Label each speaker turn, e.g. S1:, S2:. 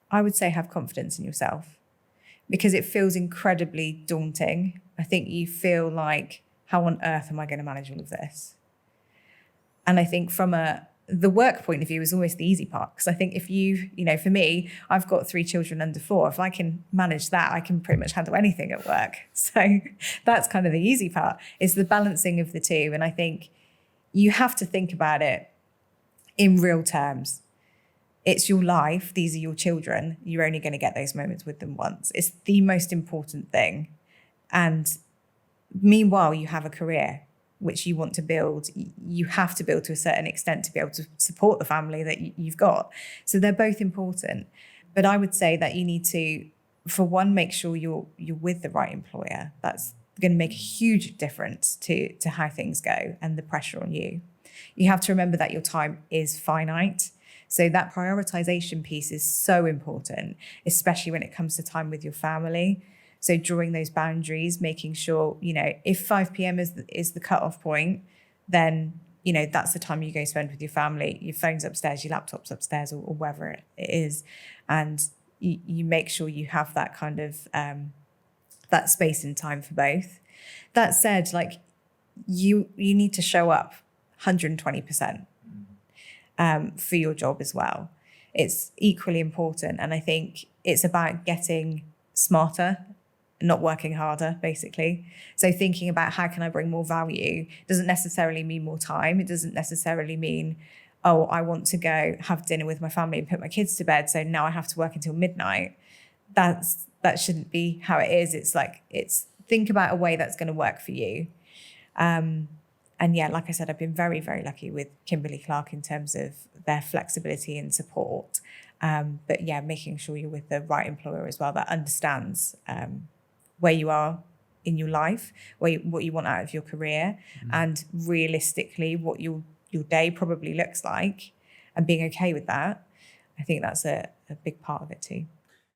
S1: I would say have confidence in yourself, because it feels incredibly daunting. I think you feel like, how on earth am I going to manage all of this? And I think from the work point of view is almost the easy part, because I think if for me, I've got 3 children under 4. If I can manage that, I can pretty much handle anything at work. So that's kind of the easy part, is the balancing of the two. And I think you have to think about it in real terms. It's your life. These are your children. You're only going to get those moments with them once. It's the most important thing. And meanwhile, you have a career which you want to build. You have to build to a certain extent to be able to support the family that you've got. So they're both important. But I would say that you need to, for one, make sure you're with the right employer. That's going to make a huge difference to how things go and the pressure on you. You have to remember that your time is finite. So that prioritization piece is so important, especially when it comes to time with your family. So drawing those boundaries, making sure, if 5 p.m. is the cutoff point, then, that's the time you go spend with your family. Your phone's upstairs, your laptop's upstairs, or wherever it is. And you make sure you have that kind of, that space and time for both. That said, you need to show up 120% for your job as well. It's equally important. And I think it's about getting smarter, not working harder, basically. So thinking about how can I bring more value doesn't necessarily mean more time. It doesn't necessarily mean, oh, I want to go have dinner with my family and put my kids to bed, so now I have to work until midnight. That shouldn't be how it is. It's think about a way that's going to work for you. And yeah, like I said, I've been very, very lucky with Kimberly-Clark in terms of their flexibility and support. But yeah, making sure you're with the right employer as well that understands where you are in your life, what you want out of your career, and realistically what your day probably looks like, and being okay with that. I think that's a big part of it too.